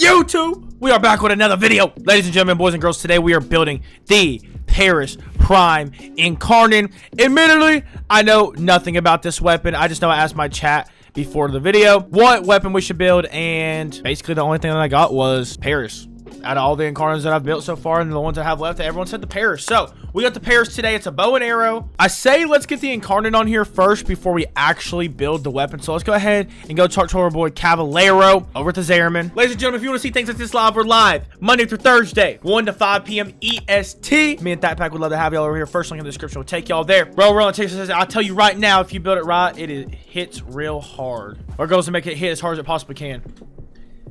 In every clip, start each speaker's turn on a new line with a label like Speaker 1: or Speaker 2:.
Speaker 1: YouTube? We are back with another video. Ladies and gentlemen, boys and girls, today we are building the Paris Prime Incarnon. Admittedly, I know nothing about this weapon. I just know I asked my chat before the video what weapon we should build, and basically the only thing that I got was Paris. Out of all the Incarnons that I've built so far and the ones I have left, everyone said the Paris. So we got the Paris today. It's a bow and arrow. I say let's get the Incarnon on here first before we actually build the weapon. So let's go ahead and go talk to our boy Caballero over at the Zariman. Ladies and gentlemen, if you want to see things like this live, we're live Monday through Thursday, 1 to 5 p.m. EST. Me and Thacker would love to have y'all over here. First link in the description will take y'all there. Bro, we're on Texas. I'll tell you right now, if you build it right, it hits real hard. Our goal is to make it hit as hard as it possibly can.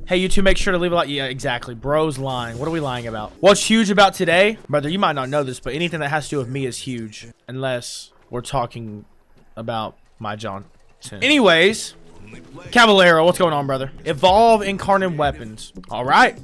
Speaker 1: Hey, you two, make sure to leave a like. Yeah, exactly. Bro's lying. What are we lying about? What's huge about today? Brother, you might not know this, but anything that has to do with me is huge. Unless we're talking about my Johnson. Anyways, Caballero, what's going on, brother? Evolve Incarnon weapons. All right.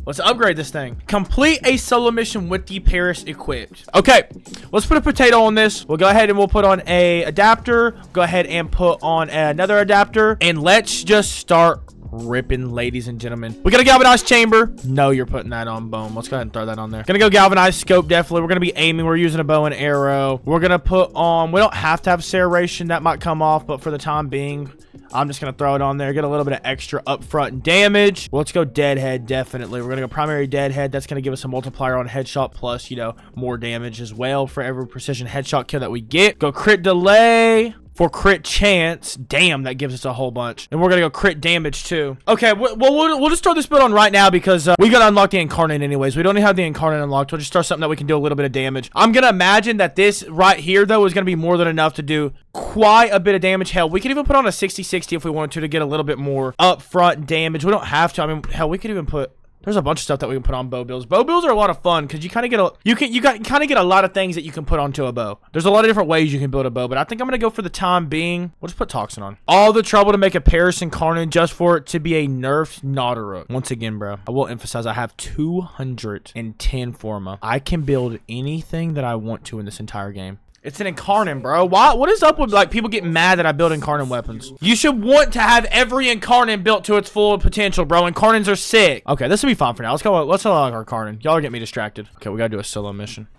Speaker 1: Let's upgrade this thing. Complete a solo mission with the Paris equipped. Okay, let's put a potato on this. We'll go ahead and we'll put on a adapter. Go ahead and put on another adapter. And let's just start ripping, ladies and gentlemen. We got a galvanized chamber. No, you're putting that on. Boom. Let's go ahead and throw that on there. Gonna go galvanized scope. Definitely. We're gonna be aiming. We're using a bow and arrow. We're gonna put on, we don't have to have serration. That might come off, but for the time being, I'm just gonna throw it on there. Get a little bit of extra upfront damage. Well, let's go deadhead. Definitely. We're gonna go primary deadhead. That's gonna give us a multiplier on headshot plus, you know, more damage as well for every precision headshot kill that we get. Go crit delay for crit chance. Damn, that gives us a whole bunch. And we're gonna go crit damage too. Okay, well, we'll just start this build on right now because we gotta unlock the Incarnon anyways. We don't even have the Incarnon unlocked. We'll just start something that we can do a little bit of damage. I'm gonna imagine that this right here though is gonna be more than enough to do quite a bit of damage. Hell, we could even put on a 60-60 if we wanted to get a little bit more upfront damage. We don't have to. I mean, hell, we could even put, there's a bunch of stuff that we can put on bow builds. Bow builds are a lot of fun because you kind of get kind of get a lot of things that you can put onto a bow. There's a lot of different ways you can build a bow, but I think I'm gonna go for the time being. We'll just put Toxin on. All the trouble to make a Paris Incarnon just for it to be a nerfed Naughteruk. Once again, bro, I will emphasize I have 210 Forma. I can build anything that I want to in this entire game. It's an Incarnon, bro. What is up with, like, people getting mad that I build Incarnon weapons? You should want to have every Incarnon built to its full potential, bro. Incarnons are sick. Okay, this will be fine for now. Let's go. Let's unlock our Incarnon. Y'all are getting me distracted. Okay, we gotta do a solo mission.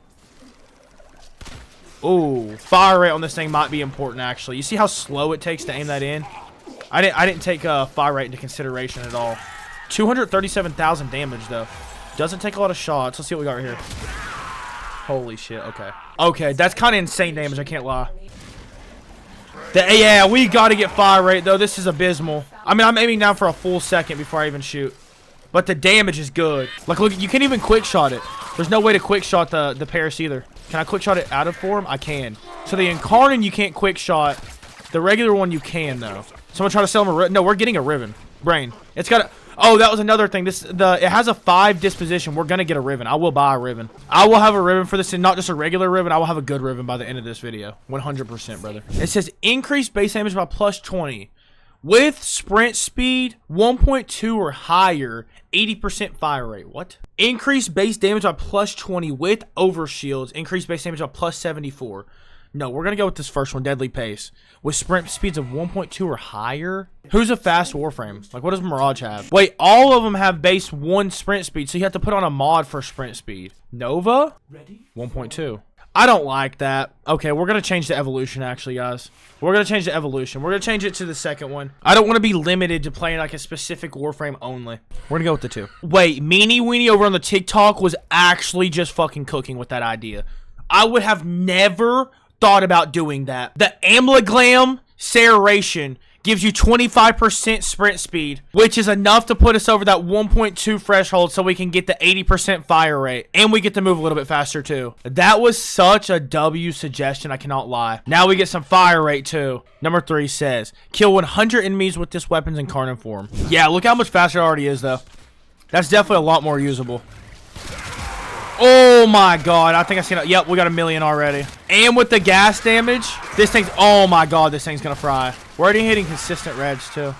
Speaker 1: Ooh, fire rate on this thing might be important, actually. You see how slow it takes to aim that in? I didn't take fire rate into consideration at all. 237,000 damage, though. Doesn't take a lot of shots. Let's see what we got right here. Holy shit, okay. Okay, that's kind of insane damage, I can't lie. Yeah, we got to get fire rate, though. This is abysmal. I mean, I'm aiming down for a full second before I even shoot. But the damage is good. Like, look, you can't even quick shot it. There's no way to quick shot the Paris either. Can I quick shot it out of form? I can. So the Incarnon, you can't quick shot. The regular one, you can, though. Someone try to sell him a Riven. No, we're getting a Riven. Brain. It's got a... Oh, that was another thing. It has a 5 disposition. We're gonna get a Riven. I will buy a Riven. I will have a Riven for this, and not just a regular Riven. I will have a good Riven by the end of this video. 100%, brother. It says increase base damage by plus 20 with sprint speed 1.2 or higher, 80% fire rate. What? Increase base damage by plus 20 with overshields. Increase base damage by plus 74. No, we're going to go with this first one, Deadly Pace. With sprint speeds of 1.2 or higher. Who's a fast Warframe? Like, what does Mirage have? Wait, all of them have base 1 sprint speed, so you have to put on a mod for sprint speed. Nova? Ready? 1.2. I don't like that. Okay, we're going to change the evolution, actually, guys. We're going to change the evolution. We're going to change it to the second one. I don't want to be limited to playing, like, a specific Warframe only. We're going to go with the 2. Wait, Meanie Weenie over on the TikTok was actually just fucking cooking with that idea. I would have never thought about doing that. The Amlaglam Serration gives you 25% sprint speed, which is enough to put us over that 1.2 threshold so we can get the 80% fire rate. And we get to move a little bit faster too. That was such a W suggestion, I cannot lie. Now we get some fire rate too. Number 3 says, kill 100 enemies with this weapon's Incarnon form. Yeah, look how much faster it already is though. That's definitely a lot more usable. Oh my god, I think I seen it. Yep, we got 1 million already. And with the gas damage, this thing's, oh my god, this thing's gonna fry. We're already hitting consistent reds too.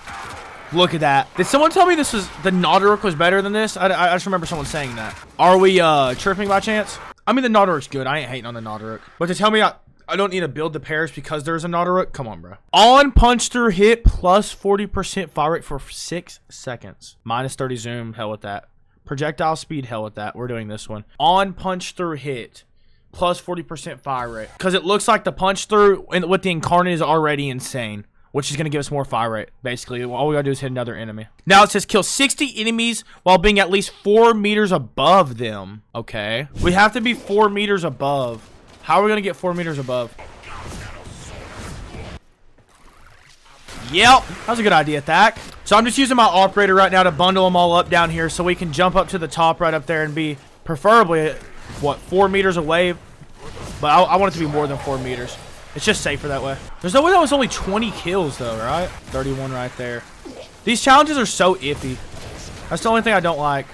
Speaker 1: Look at that. Did someone tell me this was, the Naughteruk was better than this? I just remember someone saying that. Are we chirping by chance? I mean, the Naughteruk's good. I ain't hating on the Naughteruk. But to tell me I don't need to build the Paris because there's an auto rook. Come on, bro. On punch through hit plus 40% fire rate for 6 seconds. Minus 30 zoom. Hell with that. Projectile speed. Hell with that. We're doing this one. On punch through hit plus 40% fire rate. Because it looks like the punch through with the Incarnon is already insane, which is going to give us more fire rate. Basically, all we got to do is hit another enemy. Now it says kill 60 enemies while being at least 4 meters above them. Okay. We have to be 4 meters above. How are we going to get 4 meters above? Yep. That was a good idea, Thack. So I'm just using my operator right now to bundle them all up down here so we can jump up to the top right up there and be preferably, what, 4 meters away? But I want it to be more than 4 meters. It's just safer that way. There's no way that was only 20 kills, though, right? 31 right there. These challenges are so iffy. That's the only thing I don't like.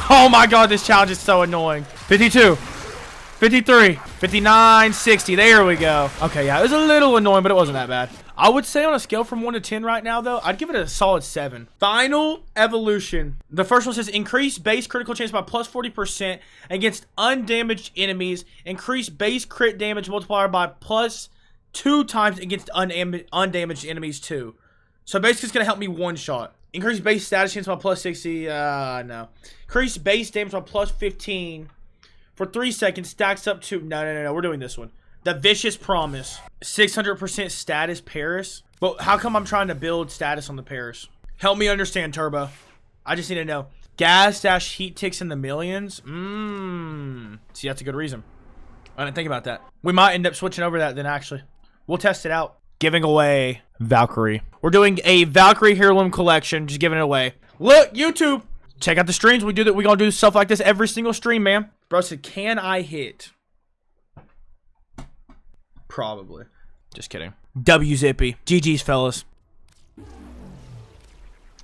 Speaker 1: Oh, my God. This challenge is so annoying. 52. 53. 59. 60. There we go. Okay, yeah. It was a little annoying, but it wasn't that bad. I would say on a scale from 1 to 10 right now, though, I'd give it a solid 7. Final evolution. The first one says increase base critical chance by plus 40% against undamaged enemies. Increase base crit damage multiplier by plus 2 times against undamaged enemies, too. So basically, it's going to help me one shot. Increase base status chance by plus 60. No. Increase base damage by plus 15 for 3 seconds. Stacks up to... No. We're doing this one. The Vicious Promise. 600% status Paris. But how come I'm trying to build status on the Paris? Help me understand, Turbo. I just need to know. Gas dash heat ticks in the millions? See, that's a good reason. I didn't think about that. We might end up switching over that then, actually. We'll test it out. Giving away Valkyrie. We're doing a Valkyrie Heirloom collection. Just giving it away. Look, YouTube. Check out the streams. We're going to do stuff like this every single stream, man. Bro said, can I hit? Probably. Just kidding. W Zippy. GG's, fellas.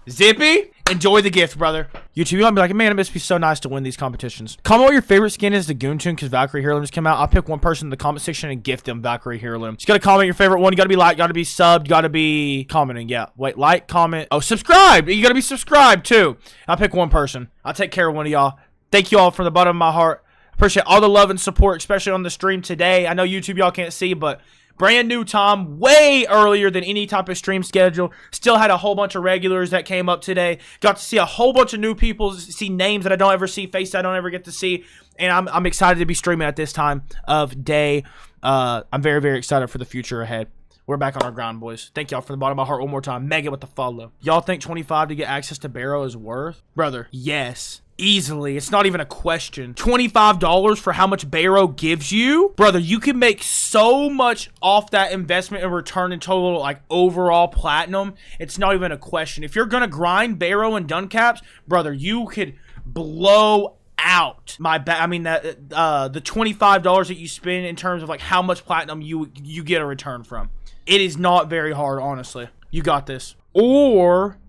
Speaker 1: Zippy, enjoy the gift, brother. YouTube, you might be like, man, it must be so nice to win these competitions. Comment what your favorite skin is to Goontune because Valkyrie Heirloom just came out. I'll pick one person in the comment section and gift them Valkyrie Heirloom. Just gotta comment your favorite one. You gotta be like, gotta be subbed, gotta be commenting. Yeah. Wait, like, comment. Oh, subscribe. You gotta be subscribed too. I'll pick one person. I'll take care of one of y'all. Thank you all from the bottom of my heart. Appreciate all the love and support, especially on the stream today. I know YouTube y'all can't see, but brand new time, way earlier than any type of stream schedule. Still had a whole bunch of regulars that came up today. Got to see a whole bunch of new people, see names that I don't ever see, faces I don't ever get to see. And I'm excited to be streaming at this time of day. I'm very, very excited for the future ahead. We're back on our grind, boys. Thank y'all from the bottom of my heart one more time. Mega with the follow. Y'all think 25 to get access to Barrow is worth? Brother, yes. Easily. It's not even a question. $25 for how much Barrow gives you? Brother, you can make so much off that investment and return in total, like, overall platinum. It's not even a question. If you're going to grind Barrow and Duncaps, brother, you could blow out the $25 that you spend in terms of, like, how much platinum you get a return from. It is not very hard, honestly. You got this. Or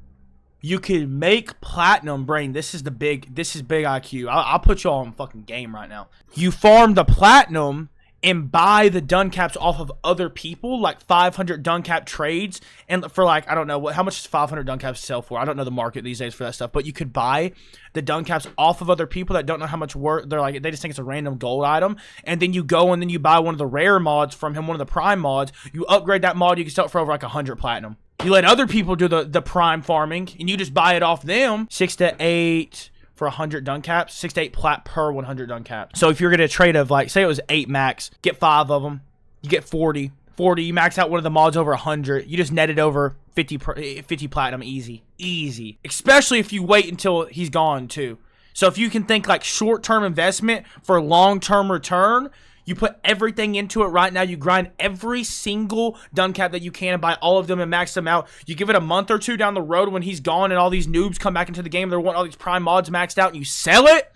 Speaker 1: you could make platinum, brain. This is big IQ. I'll put y'all in fucking game right now. You farm the platinum and buy the Duncaps off of other people, like 500 Duncap trades, and for like, I don't know, how much does 500 Duncaps sell for? I don't know the market these days for that stuff, but you could buy the Duncaps off of other people that don't know how much worth, they just think it's a random gold item, and then you go and then you buy one of the rare mods from him, one of the prime mods, you upgrade that mod, you can sell it for over like 100 platinum. You let other people do the prime farming, and you just buy it off them. 6 to 8 for 100 Duncaps. 6 to 8 plat per 100 Duncaps. So if you're going to trade of, like, say it was 8 max, get 5 of them, you get 40. 40, you max out one of the mods over 100. You just netted over 50 platinum easy. Easy. Especially if you wait until he's gone, too. So if you can think, like, short-term investment for long-term return, you put everything into it right now. You grind every single Duncap that you can and buy all of them and max them out. You give it a month or two down the road when he's gone and all these noobs come back into the game. They want all these prime mods maxed out and you sell it.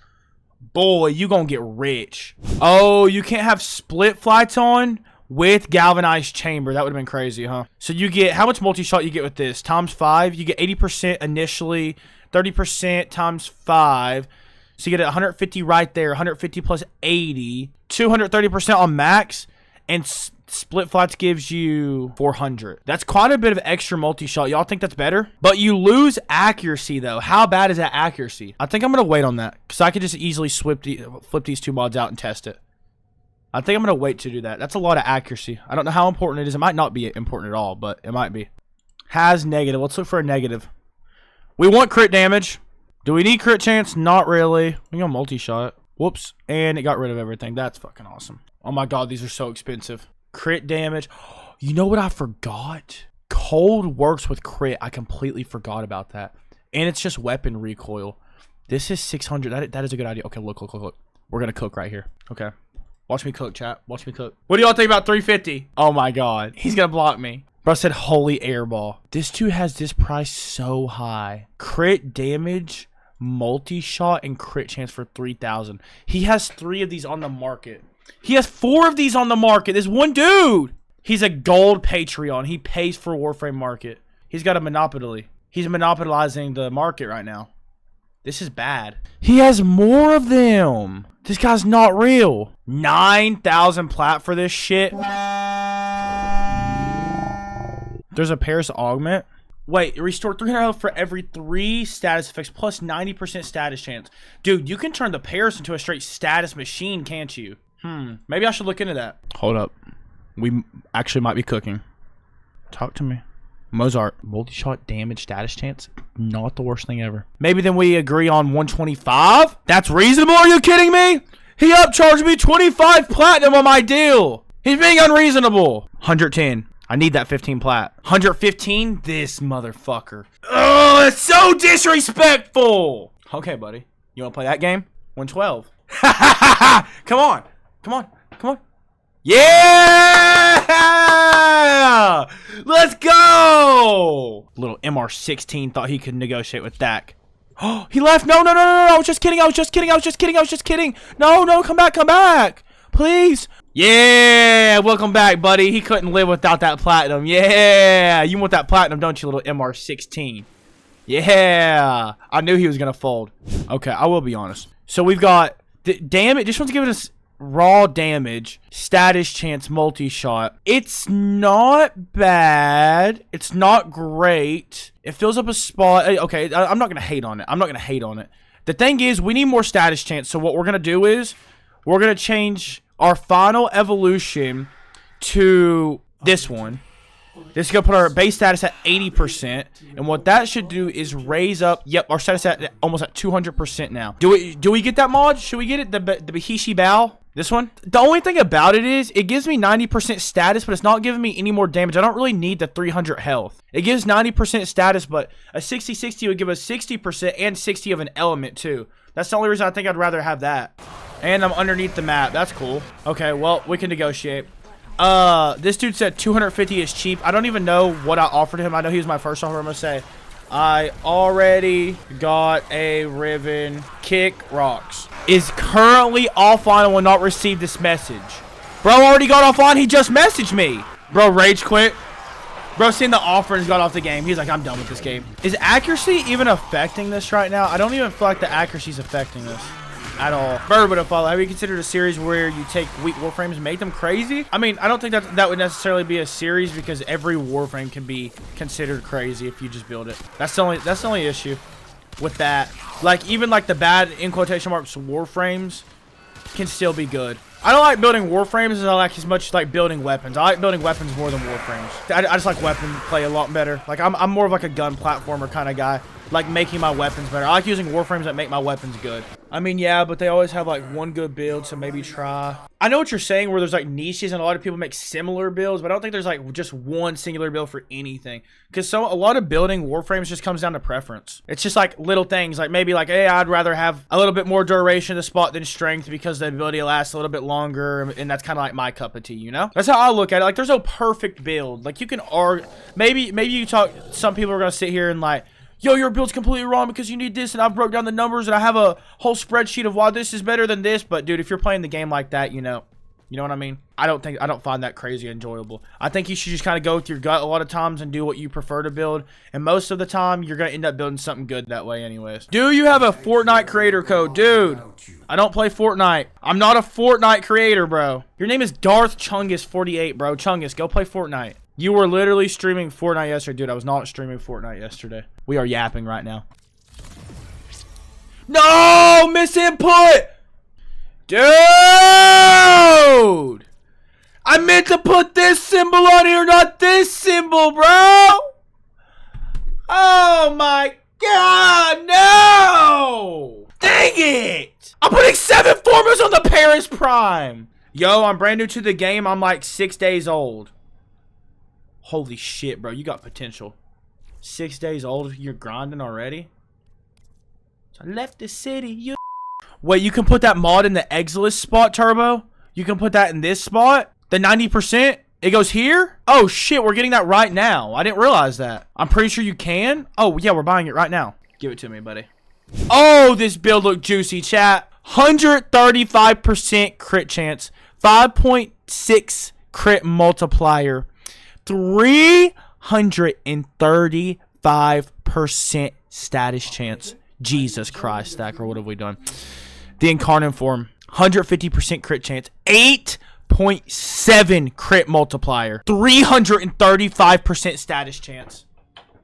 Speaker 1: Boy, you gonna get rich. Oh, you can't have split flights on with galvanized chamber. That would have been crazy, huh? So you get, how much multi-shot you get with this? Times 5. You get 80% initially, 30% times 5. So you get 150 right there, 150 plus 80, 230% on max, and split flights gives you 400. That's quite a bit of extra multi-shot. Y'all think that's better? But you lose accuracy, though. How bad is that accuracy? I think I'm going to wait on that, because I could just easily flip these two mods out and test it. I think I'm going to wait to do that. That's a lot of accuracy. I don't know how important it is. It might not be important at all, but it might be. Has negative. Let's look for a negative. We want crit damage. Do we need crit chance? Not really. We got multi-shot. Whoops. And it got rid of everything. That's fucking awesome. Oh my god, these are so expensive. Crit damage. You know what I forgot? Cold works with crit. I completely forgot about that. And it's just weapon recoil. This is 600. That is a good idea. Okay, look. We're going to cook right here. Okay. Watch me cook, chat. Watch me cook. What do y'all think about 350? Oh my god. He's going to block me. Bro said holy airball. This dude has this price so high. Crit damage, multi-shot, and crit chance for 3,000. He has 3 of these on the market. He has 4 of these on the market. This one dude. He's a gold Patreon. He pays for Warframe market. He's got a monopoly. He's monopolizing the market right now. This is bad. He has more of them. This guy's not real. 9,000 plat for this shit. There's a Paris augment. Wait, restore 300 health for every 3 status effects plus 90% status chance. Dude, you can turn the Paris into a straight status machine, can't you? Maybe I should look into that. Hold up. We actually might be cooking. Talk to me. Mozart, multi-shot damage status chance. Not the worst thing ever. Maybe then we agree on 125? That's reasonable? Are you kidding me? He upcharged me 25 platinum on my deal. He's being unreasonable. 110. I need that 15 plat. 115? This motherfucker. Oh, it's so disrespectful. Okay, buddy. You want to play that game? 112. Come on. Come on. Come on. Yeah! Let's go! Little MR16 thought he could negotiate with Thacker. Oh, he left. No. I was just kidding. I was just kidding. No, come back. Please. Yeah, welcome back, buddy. He couldn't live without that platinum. Yeah, you want that platinum, don't you, little MR16? Yeah, I knew he was going to fold. Okay, I will be honest. So we've got, damn it, this one's giving us raw damage, status chance, multi-shot. It's not bad. It's not great. It fills up a spot. Okay, I'm not going to hate on it. The thing is, we need more status chance. So what we're going to do is, we're going to change our final evolution to this one. This is going to put our base status at 80%. And what that should do is raise up, yep, our status at almost at 200% now. Do we get that mod? Should we get it? The Bihishi Bao? This one? The only thing about it is, it gives me 90% status, but it's not giving me any more damage. I don't really need the 300 health. It gives 90% status, but a 60-60 would give us 60% and 60 of an element too. That's the only reason I think I'd rather have that. And I'm underneath the map. That's cool. Okay, well, we can negotiate. This dude said 250 is cheap. I don't even know what I offered him. I know he was my first offer. I'm going to say, I already got a Riven. Kick rocks. Is currently offline and will not receive this message. Bro already got offline. He just messaged me. Bro rage quit. Bro seen the offer and got off the game. He's like, I'm done with this game. Is accuracy even affecting this right now? I don't even feel like the accuracy's affecting this at all. Bird would have followed. Have you considered a series where you take weak Warframes and make them crazy? I mean, I don't think that would necessarily be a series because every Warframe can be considered crazy if you just build it. That's the only issue with that. Like, even like the bad, in quotation marks, Warframes can still be good. I don't like building Warframes as I like as much like building weapons. I like building weapons more than Warframes. I just like weapon play a lot better. Like, I'm more of like a gun platformer kind of guy. Like making my weapons better. I like using Warframes that make my weapons good. I mean, yeah, but they always have like one good build, so maybe try. I know what you're saying where there's like niches and a lot of people make similar builds, but I don't think there's like just one singular build for anything. Because a lot of building Warframes just comes down to preference. It's just like little things, like maybe like, hey, I'd rather have a little bit more duration to spot than strength because the ability lasts a little bit longer, and that's kind of like my cup of tea, you know? That's how I look at it. Like, there's no perfect build. Like, you can argue, maybe you talk, some people are gonna sit here and like, yo, your build's completely wrong because you need this, and I broke down the numbers, and I have a whole spreadsheet of why this is better than this. But dude, if you're playing the game like that, you know what I mean? I don't find that crazy enjoyable. I think you should just kind of go with your gut a lot of times and do what you prefer to build. And most of the time, you're gonna end up building something good that way, anyways. Do you have a Fortnite creator code, dude? I don't play Fortnite. I'm not a Fortnite creator, bro. Your name is Darth Chungus48, bro. Chungus, go play Fortnite. You were literally streaming Fortnite yesterday. Dude, I was not streaming Fortnite yesterday. We are yapping right now. No! Misinput! Dude! Dude! I meant to put this symbol on here, not this symbol, bro! Oh my god, no! Dang it! I'm putting 7 formulas on the Paris Prime! Yo, I'm brand new to the game. I'm like 6 days old. Holy shit, bro. You got potential. 6 days old, you're grinding already? So I left the city, you... Wait, you can put that mod in the Exilus spot, Turbo? You can put that in this spot? The 90%? It goes here? Oh, shit, we're getting that right now. I didn't realize that. I'm pretty sure you can. Oh, yeah, we're buying it right now. Give it to me, buddy. Oh, this build looked juicy, chat. 135% crit chance. 5.6 crit multiplier. 335% status chance. Jesus Christ, Thacker, what have we done? The Incarnon form. 150% crit chance. 8.7 crit multiplier. 335% status chance.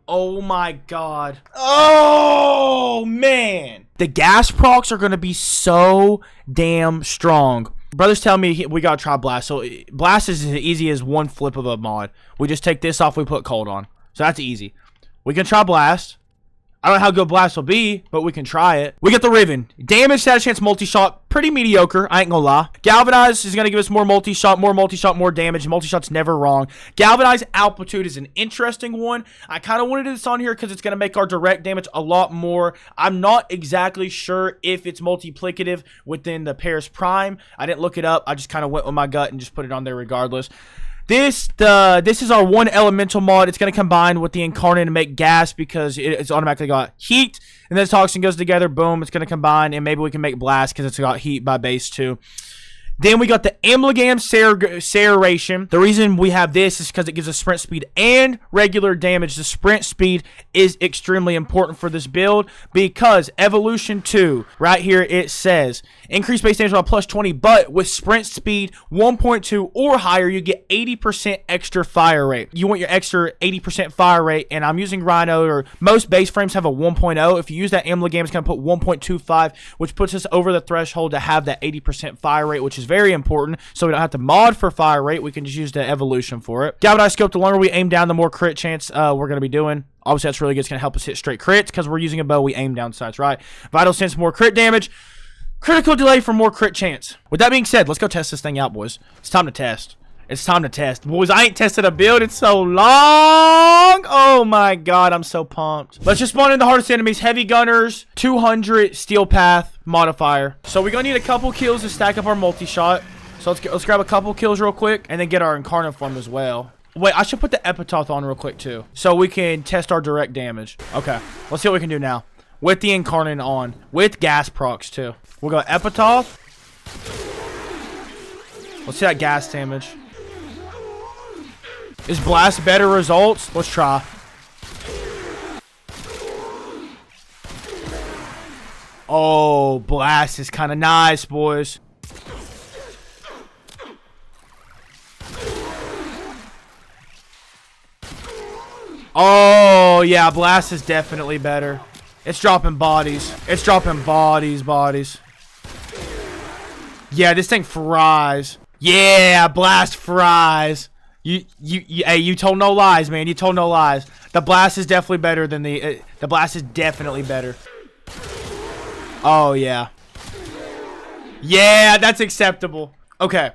Speaker 1: Oh my god. Oh man. The gas procs are going to be so damn strong. Brother's telling me we got to try Blast. So Blast is as easy as one flip of a mod. We just take this off, we put Cold on. So that's easy. We can try Blast. I don't know how good Blast will be, but we can try it. We get the Riven. Damage, status chance, multi-shot. Pretty mediocre, I ain't gonna lie. Galvanize is gonna give us more multi-shot, more damage. Multi-shot's never wrong. Galvanize Amplitude is an interesting one. I kind of wanted this on here because it's gonna make our direct damage a lot more. I'm not exactly sure if it's multiplicative within the Paris Prime. I didn't look it up. I just kind of went with my gut and just put it on there regardless. This is our one elemental mod. It's going to combine with the Incarnon to make gas because it's automatically got heat. And then toxin goes together. Boom. It's going to combine. And maybe we can make blast because it's got heat by base too. Then we got the Amalgam Serration. The reason we have this is because it gives us sprint speed and regular damage. The sprint speed is extremely important for this build because Evolution 2, right here it says, increase base damage by plus 20, but with sprint speed 1.2 or higher, you get 80% extra fire rate. You want your extra 80% fire rate, and I'm using Rhino, or most base frames have a 1.0. If you use that Amalgam, it's going to put 1.25, which puts us over the threshold to have that 80% fire rate, which is very important, so we don't have to mod for fire rate. We can just use the evolution for it. Galvanize scope, the longer we aim down, the more crit chance we're going to be doing. Obviously, that's really good. It's going to help us hit straight crits because we're using a bow. We aim down sights, right? Vital sense, more crit damage. Critical delay for more crit chance. With that being said, let's go test this thing out, boys. It's time to test. It's time to test. Boys, I ain't tested a build in so long. Oh my god, I'm so pumped. Let's just spawn in the hardest enemies. Heavy gunners, 200 steel path modifier. So we're gonna need a couple kills to stack up our multi-shot. So let's grab a couple kills real quick and then get our Incarnon form as well. Wait, I should put the Epitaph on real quick too, so we can test our direct damage. Okay, let's see what we can do now. With the Incarnon on, with gas procs too. We'll go Epitaph. Let's see that gas damage. Is Blast better results? Let's try. Oh, Blast is kind of nice, boys. Oh, yeah, Blast is definitely better. It's dropping bodies. It's dropping bodies. Yeah, this thing fries. Yeah, Blast fries. You told no lies, man. You told no lies. The Blast is definitely better than the Blast is definitely better. Oh, yeah. Yeah, that's acceptable. Okay.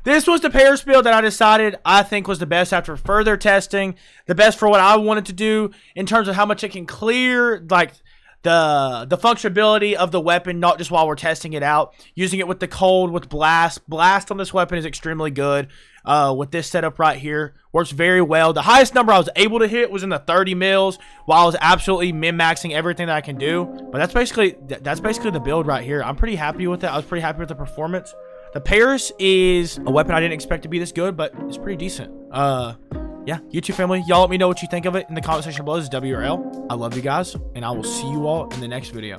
Speaker 1: This was the Paris build that I decided I think was the best after further testing. The best for what I wanted to do in terms of how much it can clear, like the functionality of the weapon, not just while we're testing it out. Using it with the cold, with blast. Blast on this weapon is extremely good. With this setup right here, works very well. The highest number I was able to hit was in the 30 mils, while I was absolutely min-maxing everything that I can do. But that's basically the build right here. I'm pretty happy with it. I was pretty happy with the performance. The Paris is a weapon I didn't expect to be this good, but it's pretty decent. Yeah, YouTube family, y'all let me know what you think of it in the comment section below. This is WRL. I love you guys, and I will see you all in the next video.